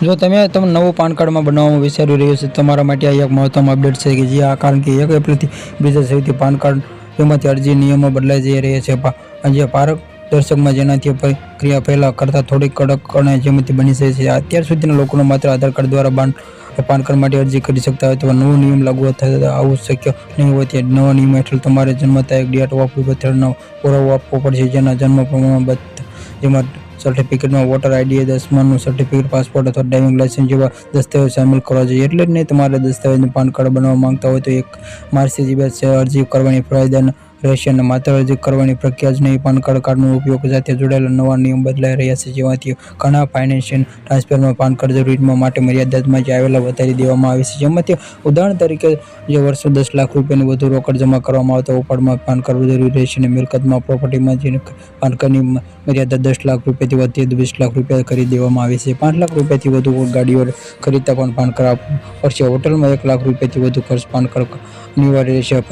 જો તમે નવું પાન કાર્ડમાં બનાવવાનું વિચારી રહ્યો છો તમારા માટે આ એક મહત્વનું અપડેટ છે કે જે આ કારણ કે 1 એપ્રિલથી બીજા સૌથી પાન કાર્ડ તેમાંથી અરજી નિયમો બદલાઈ જઈ રહ્યા છે જે પારદર્શકમાં જેનાથી પ્રક્રિયા પહેલાં કરતાં થોડી કડક અને જેમાંથી બની શકે છે। અત્યાર સુધીના લોકો માત્ર આધાર કાર્ડ દ્વારા પાન કાર્ડ માટે અરજી કરી શકતા હોય તો નવો નિયમ લાગુ થતાં આવું શક્ય નહીં હોય। તે નવા નિયમ હેઠળ તમારે જન્મ તારીખ ડેટ ઓફ બર્થનો પુરાવો આપવો પડશે જેના જન્મ પ્રમાણપત્ર જેમાં સર્ટિફિકેટમાં વોટર આઈડી 10માનું સર્ટિફિકેટ પાસપોર્ટ અથવા ડ્રાઇવિંગ લાયસન્સ જેવા દસ્તાવેજ સામેલ કરવા જોઈએ। એટલે જ નહીં તમારે દસ્તાવેજનું પાન કાર્ડ બનાવવા માંગતા હોય તો 1 માર્ચથી બાદ અરજી કરવાની ફરજિયાત રહેશે અને માત્ર અરજી કરવાની પ્રક્રિયા જ નહીં પાન કાર્ડનો ઉપયોગ સાથે જોડાયેલા નવા નિયમ બદલાઈ રહ્યા છે જેમાંથી ઘણા ફાઇનાન્શિયલ ટ્રાન્સફરમાં પાન કાર્ડ જરૂરિયાત માટે મર્યાદામાં આવેલા વધારી દેવામાં આવે છે। જેમાંથી ઉદાહરણ તરીકે જે વર્ષે 10 લાખ રૂપિયાની વધુ રોકડ જમા કરવામાં આવતા ઉપાડમાં પાન કાર્ડ જરૂરી રહેશે અને મિલકતમાં પ્રોપર્ટીમાં જે પાન કાર્ડની મર્યાદા 10 લાખ રૂપિયાથી વધીને 20 લાખ રૂપિયા કરી દેવામાં આવી છે। 5 લાખ રૂપિયાથી વધુ ગાડીઓ ખરીદતા પણ પાન કાર્ડ આપવું પડશે। હોટલમાં 1 લાખ રૂપિયાથી વધુ ખર્ચ પાન કાર્ડ અનિવાર્ય રહેશે।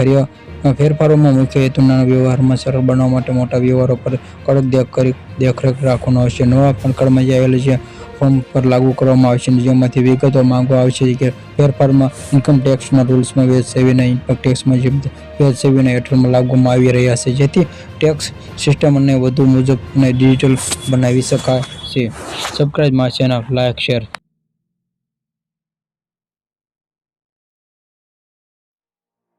ફેરફારોમાં મુખ્ય હેતુ નાના વ્યવહારમાં સરળ બનાવવા માટે મોટા વ્યવહારો પર કડક દેખરેખ રાખવાનો હશે। નવા પાન કાર્ડમાં આવેલા જે ફોર્મ પર લાગુ કરવામાં આવશે જેમાંથી વિગતો માંગવામાં આવશે કે ફેરફારમાં ઇન્કમ ટેક્સના રૂલ્સમાં વેજ સેવીના ઇન્કમ ટેક્સમાં જે વેજ સેવીના હેઠળમાં લાગવામાં આવી રહ્યા છે જેથી ટેક્સ સિસ્ટમને વધુ મુજબ અને ડિજિટલ બનાવી શકાય છે। Subscribe my channel, like, share.